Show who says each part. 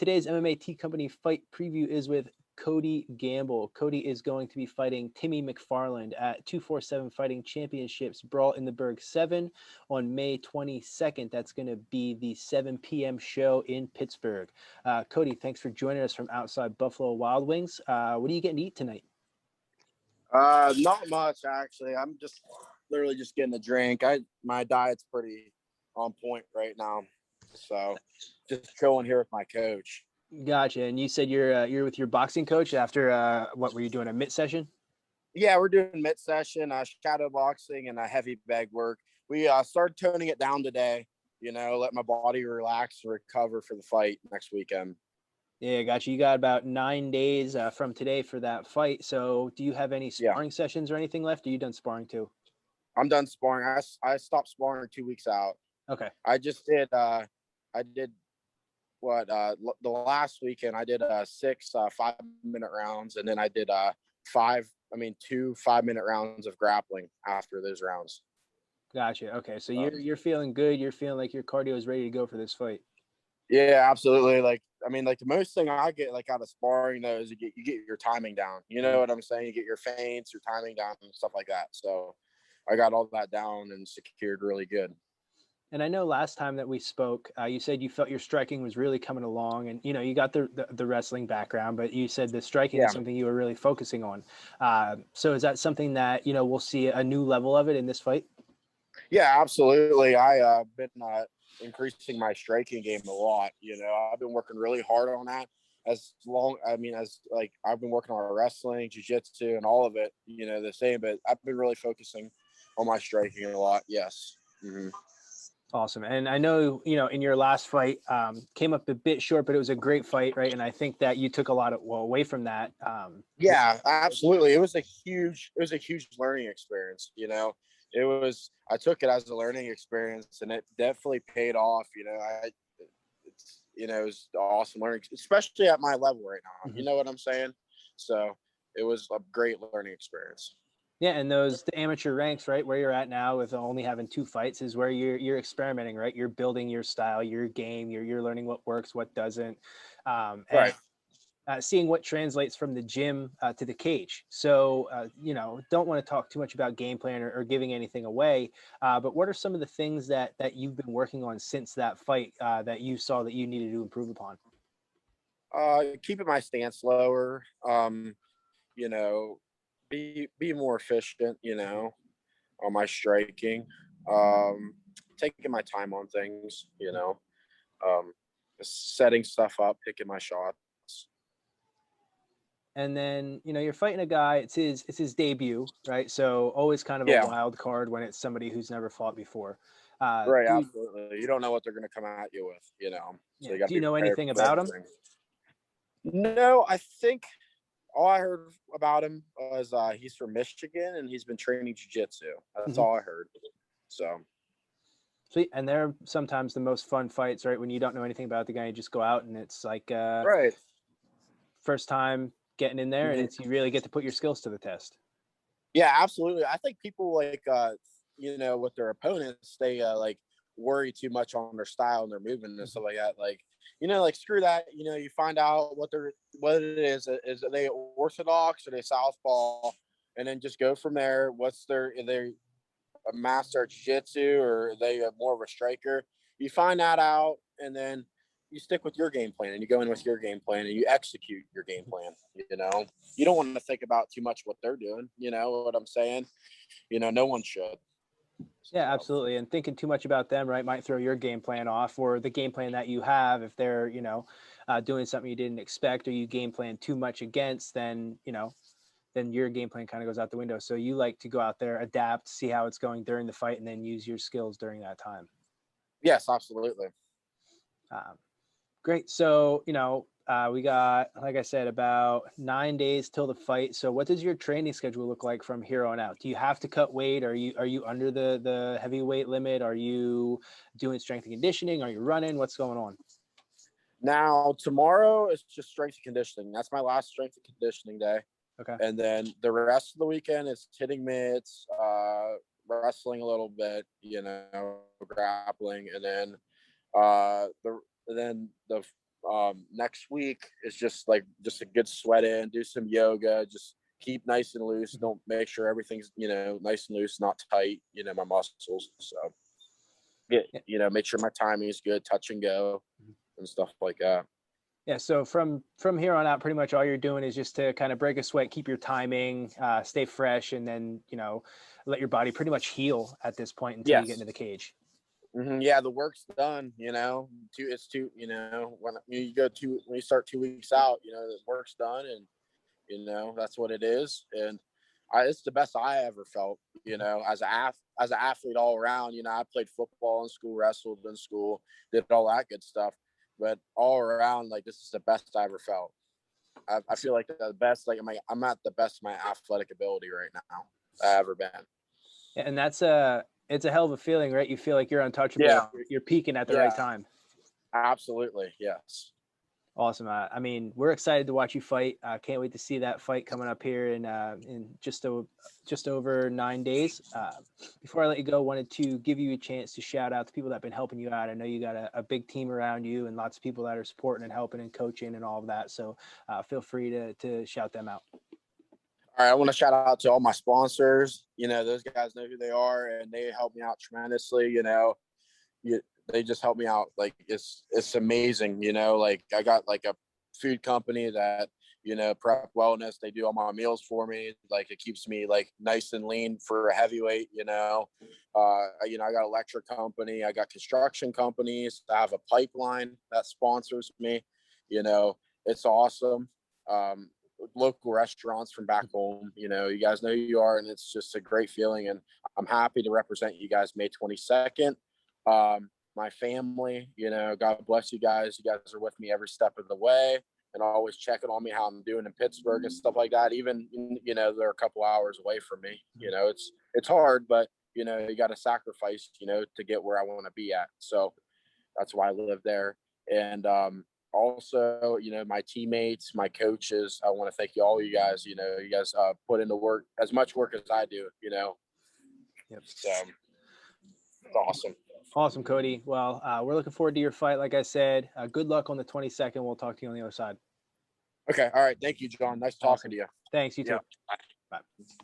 Speaker 1: Today's MMA T Company fight preview is with Cody Gamble. Cody is going to be fighting Timmy McFarland at 247 Fighting Championships Brawl in the Berg 7 on May 22nd. That's going to be the 7 p.m. show in Pittsburgh. Cody, thanks for joining us from outside Buffalo Wild Wings. What are you getting to eat tonight?
Speaker 2: Not much, actually. I'm just literally just getting a drink. My diet's pretty on point right now, so just chilling here with my coach.
Speaker 1: Gotcha. And you said you're with your boxing coach after what were you doing, a mitt session?
Speaker 2: Yeah, we're doing mitt session, shadow boxing, and heavy bag work. We started toning it down today. Let my body relax and recover for the fight next weekend.
Speaker 1: Yeah, gotcha. You got about 9 days from today for that fight. So do you have any sparring sessions or anything left? Are you done sparring too?
Speaker 2: I'm done sparring. I stopped sparring 2 weeks out.
Speaker 1: Okay.
Speaker 2: I just did the last weekend I did 6 5-minute rounds, and then I did 2 5-minute rounds of grappling after those rounds.
Speaker 1: Gotcha. Okay. So you're feeling good. You're feeling like your cardio is ready to go for this fight.
Speaker 2: Yeah, absolutely. The most thing I get out of sparring though is you get your timing down. You know what I'm saying? You get your feints, your timing down, and stuff like that. So I got all that down and secured really good.
Speaker 1: And I know last time that we spoke, you said you felt your striking was really coming along, and you got the wrestling background, but you said the striking is something you were really focusing on. So is that something that we'll see a new level of it in this fight?
Speaker 2: Yeah, absolutely. I've been increasing my striking game a lot. I've been working really hard on that. I've been working on wrestling, jiu-jitsu, and all of it. The same, but I've been really focusing on my striking a lot. Yes. Mm-hmm.
Speaker 1: Awesome. And I know, in your last fight, came up a bit short, but it was a great fight, right? And I think that you took a lot away from that.
Speaker 2: Yeah, absolutely. It was a huge learning experience. I took it as a learning experience, and it definitely paid off. It was awesome learning, especially at my level right now.
Speaker 1: Mm-hmm.
Speaker 2: You know what I'm saying? So it was a great learning experience.
Speaker 1: Yeah, and the amateur ranks, right, where you're at now with only having 2 fights is where you're experimenting, right? You're building your style, your game, you're learning what works, what doesn't,
Speaker 2: Right.
Speaker 1: and seeing what translates from the gym to the cage. So, don't want to talk too much about game plan or giving anything away, but what are some of the things that you've been working on since that fight that you saw that you needed to improve upon?
Speaker 2: Keeping my stance lower, be more efficient, on my striking, taking my time on things, setting stuff up, picking my shots.
Speaker 1: And then, you're fighting a guy, it's his debut, right? So always kind of a wild card when it's somebody who's never fought before.
Speaker 2: Right, absolutely. You don't know what they're going to come at you with, So
Speaker 1: do you know anything about him?
Speaker 2: No, I think all I heard about him was he's from Michigan and he's been training jiu-jitsu. That's all I heard. So.
Speaker 1: And they're sometimes the most fun fights, right? When you don't know anything about the guy, you just go out and it's like
Speaker 2: right.
Speaker 1: First time getting in there, and you really get to put your skills to the test.
Speaker 2: Yeah, absolutely. I think people with their opponents, they worry too much on their style and their movement and stuff like that. Screw that. You find out what it is. Is they orthodox or they southpaw, and then just go from there. Are they a master at jiu-jitsu or are they more of a striker? You find that out, and then you stick with your game plan and you go in with your game plan and you execute your game plan. You don't want to think about too much what they're doing. You know what I'm saying? No one should.
Speaker 1: Yeah, absolutely. And thinking too much about them, right, might throw your game plan off, or the game plan that you have. If they're, doing something you didn't expect, or you game plan too much against, then your game plan kind of goes out the window. So you like to go out there, adapt, see how it's going during the fight, and then use your skills during that time.
Speaker 2: Yes, absolutely.
Speaker 1: Great. So, we got, like I said, about 9 days till the fight. So what does your training schedule look like from here on out? Do you have to cut weight? Are you under the heavyweight limit? Are you doing strength and conditioning? Are you running? What's going on?
Speaker 2: Now, tomorrow is just strength and conditioning. That's my last strength and conditioning day.
Speaker 1: Okay.
Speaker 2: And then the rest of the weekend is hitting mitts, wrestling a little bit, grappling, and then the next week is just a good sweat in, do some yoga, just keep nice and loose. Don't make sure everything's, nice and loose, not tight, my muscles. So make sure my timing is good, touch and go and stuff like that.
Speaker 1: Yeah. So from here on out, pretty much all you're doing is just to kind of break a sweat, keep your timing, stay fresh, and then, let your body pretty much heal at this point until you get into the cage.
Speaker 2: Mm-hmm. Yeah, the work's done. When you start 2 weeks out, the work's done, and that's what it is. And it's the best I ever felt. As an athlete all around. I played football in school, wrestled in school, did all that good stuff. But all around, this is the best I ever felt. I feel like the best. I'm at the best of my athletic ability right now I've ever been.
Speaker 1: And it's a hell of a feeling, right? You feel like you're untouchable.
Speaker 2: Yeah.
Speaker 1: You're peaking at the right time.
Speaker 2: Absolutely. Yes.
Speaker 1: Awesome. We're excited to watch you fight. Can't wait to see that fight coming up here in just over 9 days. Before I let you go, wanted to give you a chance to shout out to people that have been helping you out. I know you got a big team around you and lots of people that are supporting and helping and coaching and all of that. So feel free to shout them out.
Speaker 2: All right, I want to shout out to all my sponsors. Those guys know who they are, and they help me out tremendously. They just help me out. It's amazing. I got a food company that, Prep Wellness. They do all my meals for me. It keeps me nice and lean for a heavyweight. I got electric company. I got construction companies. I have a pipeline that sponsors me. It's awesome. Local restaurants from back home, you guys know who you are, and it's just a great feeling, and I'm happy to represent you guys May 22nd. My family, God bless you guys are with me every step of the way and always checking on me how I'm doing in Pittsburgh and stuff like that. Even they're a couple hours away from me. It's hard, but you got to sacrifice to get where I want to be at. So that's why I live there. And also, my teammates, my coaches, I want to thank all you guys. You guys put in the work, as much work as I do, Yep. So it's awesome.
Speaker 1: Awesome, Cody. Well, we're looking forward to your fight. Like I said, good luck on the 22nd. We'll talk to you on the other side.
Speaker 2: Okay. All right. Thank you, John. Nice talking to you.
Speaker 1: Thanks. You too.
Speaker 2: Yeah. Bye.
Speaker 1: Bye.